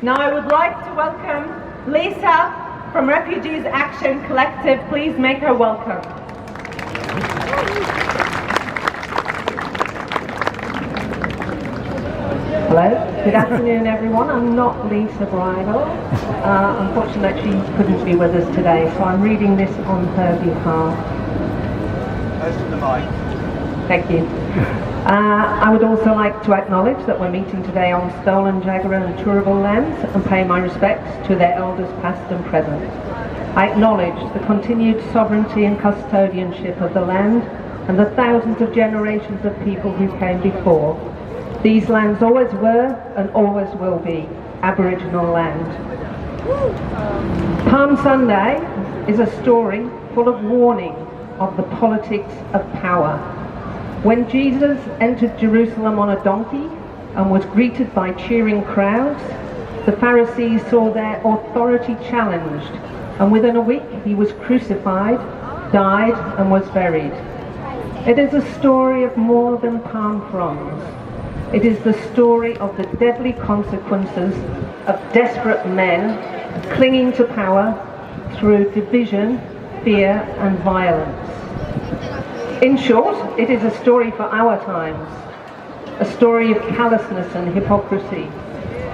Now I would like to welcome Lisa from Refugees Action Collective. Please make her welcome. Hello, good afternoon everyone. I'm not Lisa Bridle. Unfortunately she couldn't be with us today, so I'm reading this on her behalf. Close to the mic. Thank you. I would also like to acknowledge that we're meeting today on stolen Jagera and Turrbal lands and pay my respects to their elders past and present. I acknowledge the continued sovereignty and custodianship of the land and the thousands of generations of people who came before. These lands always were and always will be Aboriginal land. Palm Sunday is a story full of warning of the politics of power. When Jesus entered Jerusalem on a donkey and was greeted by cheering crowds, the Pharisees saw their authority challenged, and within a week he was crucified, died, and was buried. It is a story of more than palm fronds. It is the story of the deadly consequences of desperate men clinging to power through division, fear, and violence. In short, it is a story for our times, a story of callousness and hypocrisy,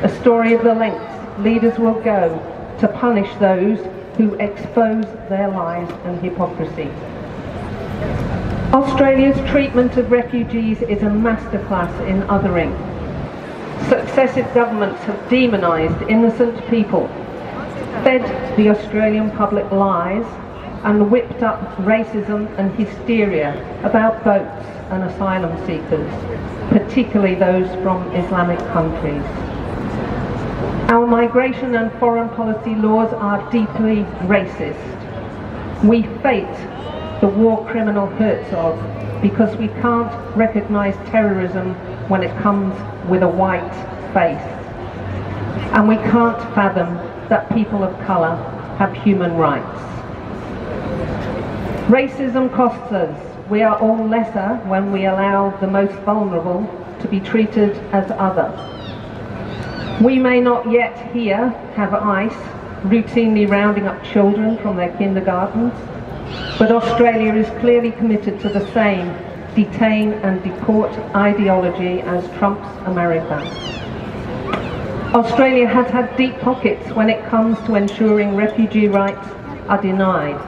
a story of the lengths leaders will go to punish those who expose their lies and hypocrisy. Australia's treatment of refugees is a masterclass in othering. Successive governments have demonised innocent people, fed the Australian public lies, and whipped up racism and hysteria about boats and asylum seekers, particularly those from Islamic countries. Our migration and foreign policy laws are deeply racist. We fate the war criminal Herzog because we can't recognise terrorism when it comes with a white face. And we can't fathom that people of colour have human rights. Racism costs us. We are all lesser when we allow the most vulnerable to be treated as other. We may not yet here have ICE routinely rounding up children from their kindergartens, but Australia is clearly committed to the same detain and deport ideology as Trump's America. Australia has had deep pockets when it comes to ensuring refugee rights are denied.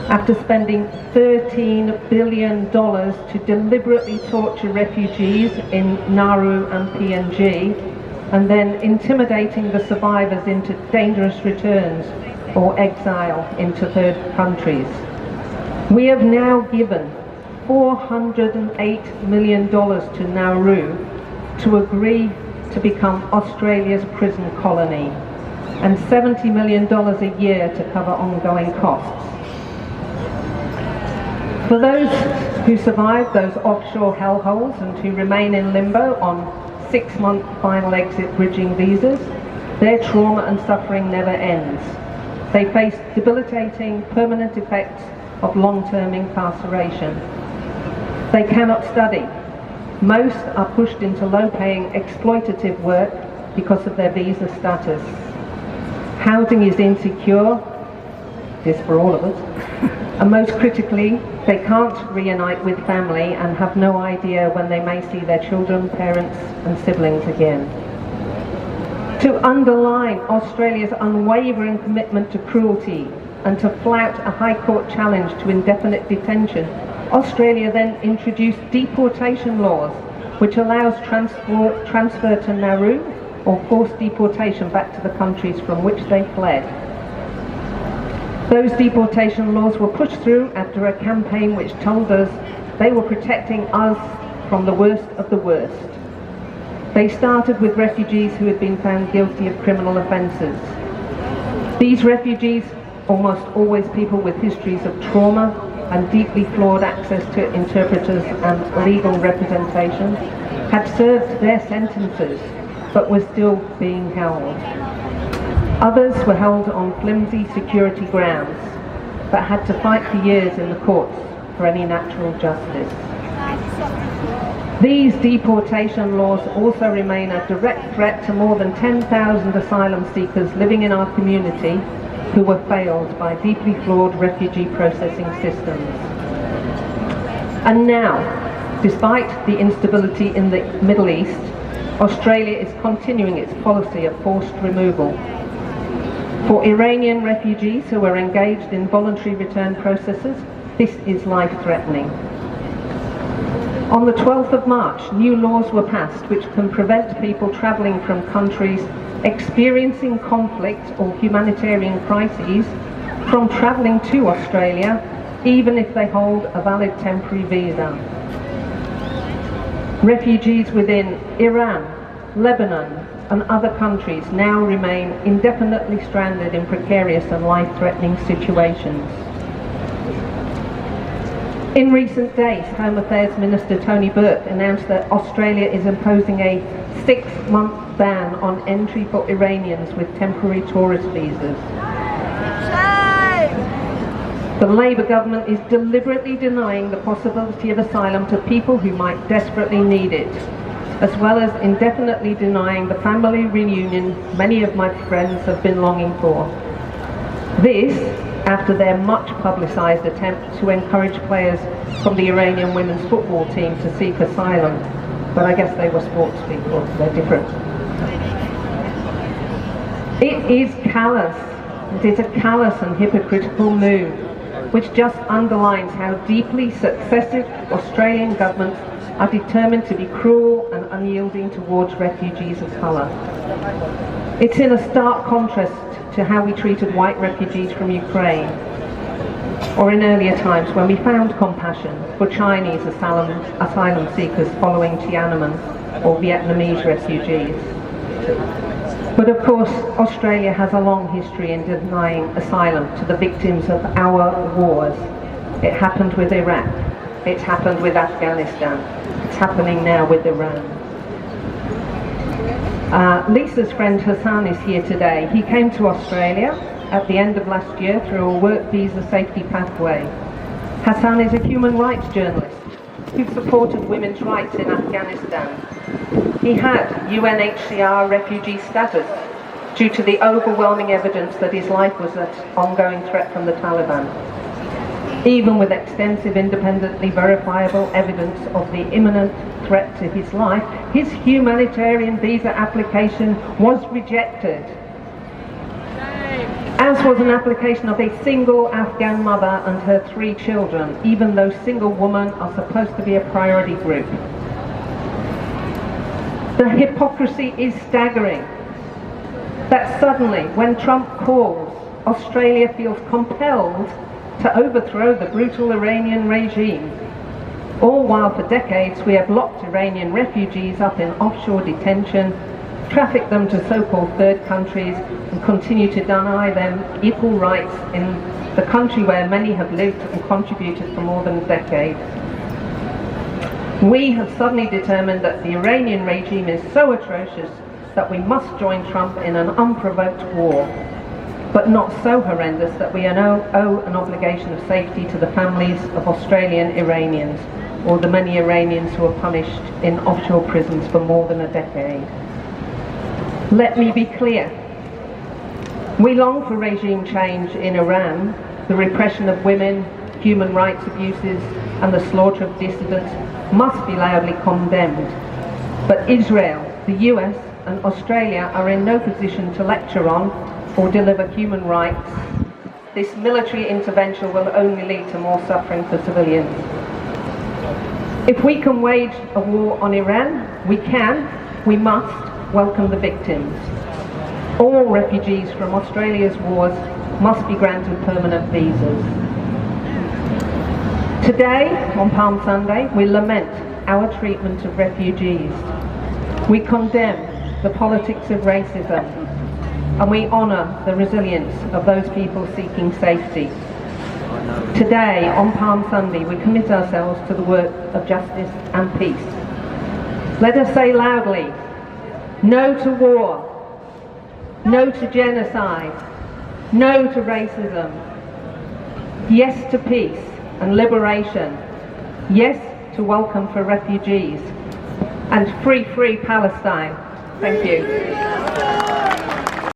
After spending $13 billion to deliberately torture refugees in Nauru and PNG, and then intimidating the survivors into dangerous returns or exile into third countries. We have now given $408 million to Nauru to agree to become Australia's prison colony, and $70 million a year to cover ongoing costs. For those who survive those offshore hellholes and who remain in limbo on 6-month final exit bridging visas, their trauma and suffering never ends. They face debilitating permanent effects of long-term incarceration. They cannot study. Most are pushed into low-paying exploitative work because of their visa status. Housing is insecure, this for all of us, and most critically, they can't reunite with family and have no idea when they may see their children, parents and siblings again. To underline Australia's unwavering commitment to cruelty and to flout a High Court challenge to indefinite detention, Australia then introduced deportation laws which allows transfer to Nauru or forced deportation back to the countries from which they fled. Those deportation laws were pushed through after a campaign which told us they were protecting us from the worst of the worst. They started with refugees who had been found guilty of criminal offences. These refugees, almost always people with histories of trauma and deeply flawed access to interpreters and legal representation, had served their sentences but were still being held. Others were held on flimsy security grounds, but had to fight for years in the courts for any natural justice. These deportation laws also remain a direct threat to more than 10,000 asylum seekers living in our community who were failed by deeply flawed refugee processing systems. And now, despite the instability in the Middle East, Australia is continuing its policy of forced removal. For Iranian refugees who are engaged in voluntary return processes, this is life-threatening. On the 12th of March, new laws were passed which can prevent people travelling from countries experiencing conflict or humanitarian crises from travelling to Australia, even if they hold a valid temporary visa. Refugees within Iran, Lebanon and other countries now remain indefinitely stranded in precarious and life-threatening situations. In recent days, Home Affairs Minister Tony Burke announced that Australia is imposing a 6-month ban on entry for Iranians with temporary tourist visas. The Labour government is deliberately denying the possibility of asylum to people who might desperately need it, as well as indefinitely denying the family reunion many of my friends have been longing for. This, after their much publicised attempt to encourage players from the Iranian women's football team to seek asylum. But I guess they were sports people, they're different. It is callous. It is a callous and hypocritical move, which just underlines how deeply successive Australian governments are determined to be cruel and unyielding towards refugees of colour. It's in a stark contrast to how we treated white refugees from Ukraine, or in earlier times when we found compassion for Chinese asylum seekers following Tiananmen or Vietnamese refugees. But of course, Australia has a long history in denying asylum to the victims of our wars. It happened with Iraq, it's happened with Afghanistan, it's happening now with Iran. Lisa's friend Hassan is here today. He came to Australia at the end of last year through a work visa safety pathway. Hassan is a human rights journalist who supported women's rights in Afghanistan. He had UNHCR refugee status due to the overwhelming evidence that his life was an ongoing threat from the Taliban. Even with extensive independently verifiable evidence of the imminent threat to his life, his humanitarian visa application was rejected. As was an application of a single Afghan mother and her 3 children, even though single women are supposed to be a priority group. The hypocrisy is staggering. That suddenly, when Trump calls, Australia feels compelled to overthrow the brutal Iranian regime, all while for decades we have locked Iranian refugees up in offshore detention, trafficked them to so-called third countries, and continue to deny them equal rights in the country where many have lived and contributed for more than a decade. We have suddenly determined that the Iranian regime is so atrocious that we must join Trump in an unprovoked war, but not so horrendous that we owe an obligation of safety to the families of Australian Iranians, or the many Iranians who are punished in offshore prisons for more than a decade. Let me be clear. We long for regime change in Iran. The repression of women, human rights abuses, and the slaughter of dissidents must be loudly condemned. But Israel, the US, and Australia are in no position to lecture on or deliver human rights. This military intervention will only lead to more suffering for civilians. If we can wage a war on Iran, we must welcome the victims. All refugees from Australia's wars must be granted permanent visas. Today, on Palm Sunday, we lament our treatment of refugees. We condemn the politics of racism, and we honour the resilience of those people seeking safety. Today, on Palm Sunday, we commit ourselves to the work of justice and peace. Let us say loudly, no to war, no to genocide, no to racism, yes to peace and liberation, yes to welcome for refugees, and free Palestine. Thank you.